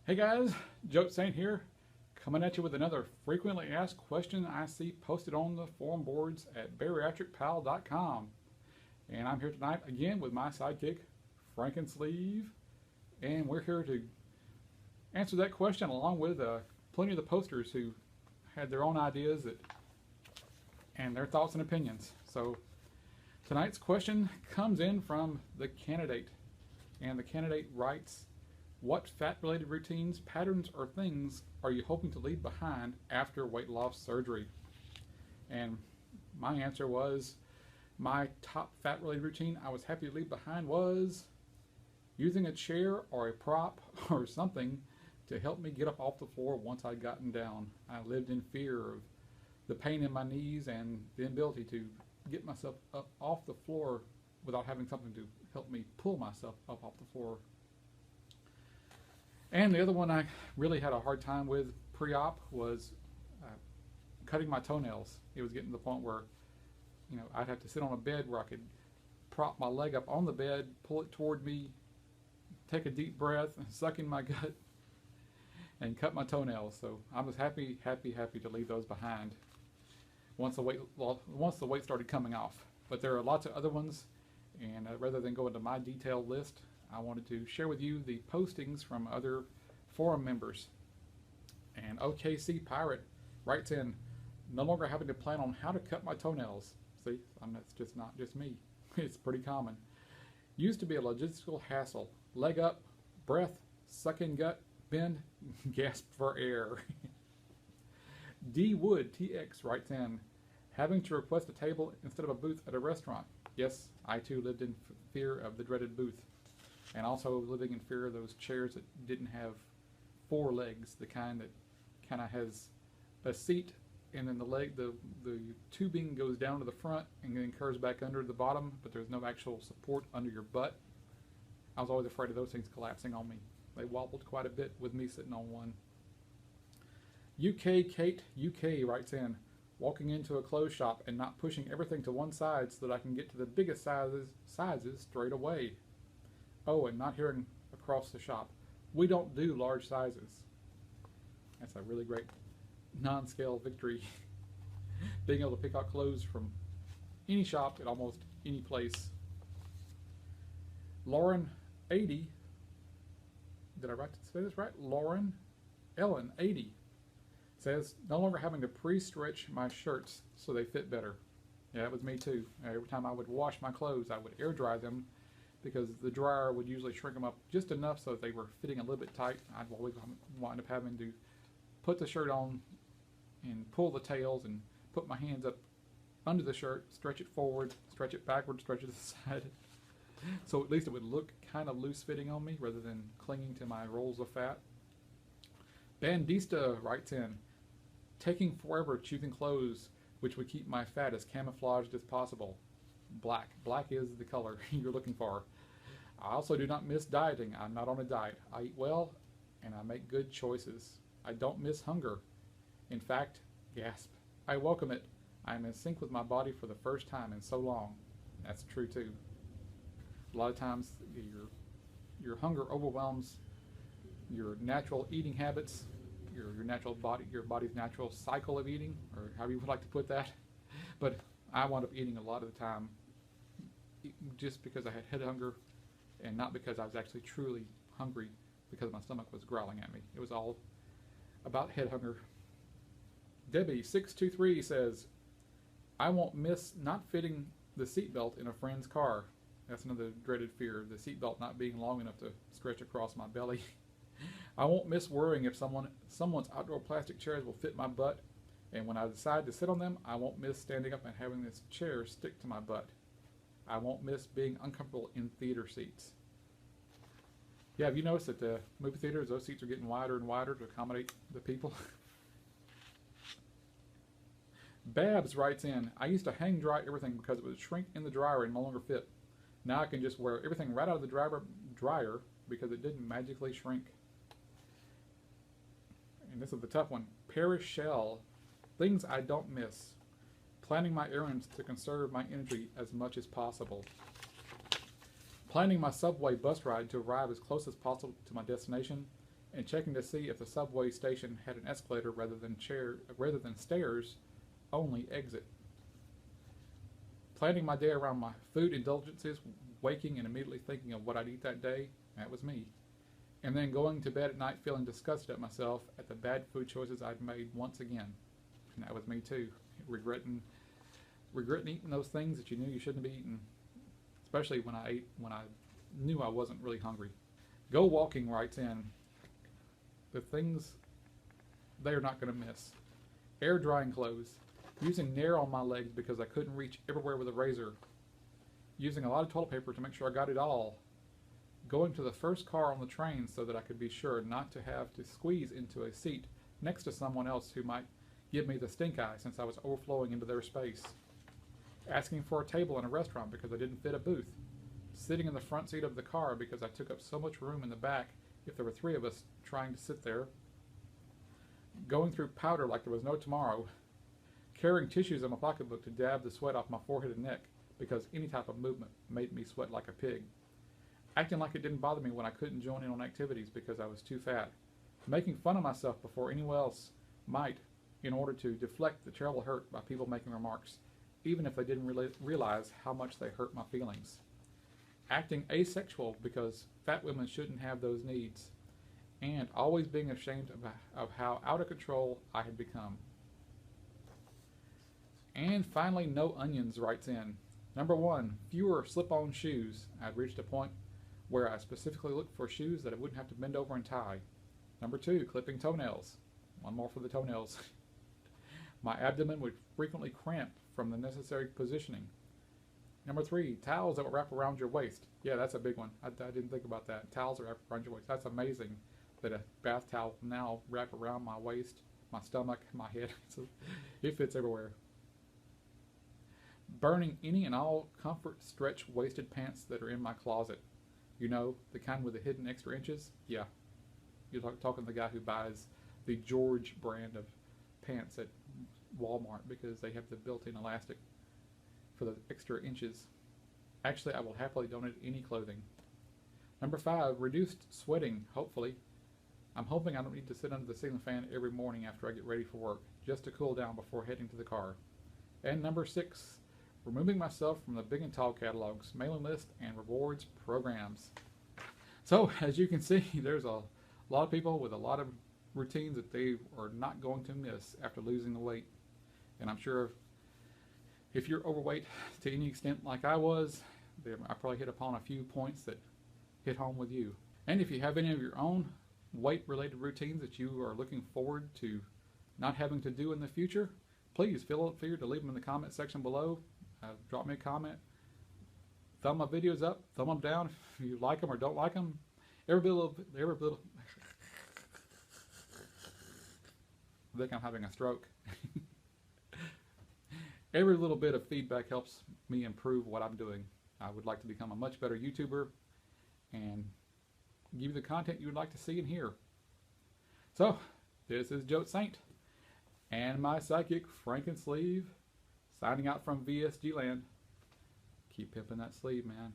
Hey guys, Joe Saint here, coming at you with another frequently asked question I see posted on the forum boards at bariatricpal.com. And I'm here tonight again with my sidekick, Frankensleeve, and we're here to answer that question along with plenty of the posters who had their own ideas and their thoughts and opinions. So tonight's question comes in from the candidate, and the candidate writes, what fat-related routines, patterns, or things are you hoping to leave behind after weight loss surgery? And my answer was, my top fat-related routine I was happy to leave behind was using a chair or a prop or something to help me get up off the floor once I'd gotten down. I lived in fear of the pain in my knees and the inability to get myself up off the floor without having something to help me pull myself up off the floor. And the other one I really had a hard time with pre-op was cutting my toenails. It was getting to the point where, I'd have to sit on a bed where I could prop my leg up on the bed, pull it toward me, take a deep breath, suck in my gut, and cut my toenails. So I was happy to leave those behind once the weight started coming off. But there are lots of other ones, and rather than go into my detailed list, I wanted to share with you the postings from other forum members. And OKC Pirate writes in, no longer having to plan on how to cut my toenails. See, that's just not just me. It's pretty common. Used to be a logistical hassle. Leg up, breath, suck in gut, bend, gasp for air. D Wood TX writes in, having to request a table instead of a booth at a restaurant. Yes, I too lived in fear of the dreaded booth. And also living in fear of those chairs that didn't have four legs, the kind that kind of has a seat and then the tubing goes down to the front and then curves back under the bottom, but there's no actual support under your butt. I was always afraid of those things collapsing on me. They wobbled quite a bit with me sitting on one. UK Kate UK writes in, walking into a clothes shop and not pushing everything to one side so that I can get to the biggest sizes straight away. Oh, and not hearing across the shop, we don't do large sizes. That's a really great non-scale victory. Being able to pick out clothes from any shop at almost any place. Lauren 80, did I say this right? Lauren Ellen 80 says, no longer having to pre-stretch my shirts so they fit better. Yeah, that was me too. Every time I would wash my clothes, I would air dry them, because the dryer would usually shrink them up just enough so that they were fitting a little bit tight. I'd always wind up having to put the shirt on and pull the tails and put my hands up under the shirt, stretch it forward, stretch it backward, stretch it to the side. So at least it would look kind of loose fitting on me rather than clinging to my rolls of fat. Bandista writes in, taking forever choosing clothes which would keep my fat as camouflaged as possible. Black. Black is the color you're looking for. I also do not miss dieting. I'm not on a diet. I eat well and I make good choices. I don't miss hunger. In fact, gasp, I welcome it. I am in sync with my body for the first time in so long. That's true too. A lot of times your hunger overwhelms your natural eating habits, your body's natural cycle of eating, or however you would like to put that. But I wound up eating a lot of the time just because I had head hunger and not because I was actually truly hungry because my stomach was growling at me. It was all about head hunger. Debbie 623 says, I won't miss not fitting the seatbelt in a friend's car. That's another dreaded fear, the seatbelt not being long enough to stretch across my belly. I won't miss worrying if someone's outdoor plastic chairs will fit my butt, and when I decide to sit on them, I won't miss standing up and having this chair stick to my butt. I won't miss being uncomfortable in theater seats. Yeah, have you noticed that the movie theaters, those seats are getting wider and wider to accommodate the people? Babs writes in, I used to hang dry everything because it would shrink in the dryer and no longer fit. Now I can just wear everything right out of the dryer because it didn't magically shrink. And this is the tough one. Paris Shell, things I don't miss. Planning my errands to conserve my energy as much as possible. Planning my subway bus ride to arrive as close as possible to my destination and checking to see if the subway station had an escalator rather than stairs only exit. Planning my day around my food indulgences, waking and immediately thinking of what I'd eat that day, that was me. And then going to bed at night feeling disgusted at myself at the bad food choices I'd made once again. And that was me too. Regretting eating those things that you knew you shouldn't be eating. Especially when I knew I wasn't really hungry. Go Walking writes in, the things they are not going to miss. Air drying clothes. Using Nair on my legs because I couldn't reach everywhere with a razor. Using a lot of toilet paper to make sure I got it all. Going to the first car on the train so that I could be sure not to have to squeeze into a seat next to someone else who might give me the stink eye since I was overflowing into their space. Asking for a table in a restaurant because I didn't fit a booth. Sitting in the front seat of the car because I took up so much room in the back if there were 3 of us trying to sit there. Going through powder like there was no tomorrow. Carrying tissues in my pocketbook to dab the sweat off my forehead and neck because any type of movement made me sweat like a pig. Acting like it didn't bother me when I couldn't join in on activities because I was too fat. Making fun of myself before anyone else might in order to deflect the terrible hurt by people making remarks, even if they didn't realize how much they hurt my feelings. Acting asexual because fat women shouldn't have those needs. And always being ashamed of how out of control I had become. And finally, No Onions writes in, number 1, fewer slip-on shoes. I'd reached a point where I specifically looked for shoes that I wouldn't have to bend over and tie. Number 2, clipping toenails. One more for the toenails. My abdomen would frequently cramp from the necessary positioning. Number 3, towels that will wrap around your waist. Yeah, that's a big one. I didn't think about that. Towels that wrap around your waist. That's amazing that a bath towel will now wrap around my waist, my stomach, my head. So it fits everywhere. Burning any and all comfort stretch waisted pants that are in my closet. You know, the kind with the hidden extra inches? Yeah. You're talking to the guy who buys the George brand of pants at Walmart because they have the built-in elastic for the extra inches. Actually, I will happily donate any clothing. Number 5, reduced sweating, hopefully. I'm hoping I don't need to sit under the ceiling fan every morning after I get ready for work, just to cool down before heading to the car. And number 6, removing myself from the big and tall catalogs, mailing list, and rewards programs. So, as you can see, there's a lot of people with a lot of routines that they are not going to miss after losing the weight. And I'm sure if you're overweight to any extent like I was, I probably hit upon a few points that hit home with you. And if you have any of your own weight-related routines that you are looking forward to not having to do in the future, please feel free to leave them in the comment section below. Drop me a comment. Thumb my videos up, thumb them down if you like them or don't like them. Every little I think I'm having a stroke. Every little bit of feedback helps me improve what I'm doing. I would like to become a much better YouTuber and give you the content you would like to see and hear. So, this is Joe Saint and my psychic Frankensleeve signing out from VSG land. Keep pimping that sleeve, man.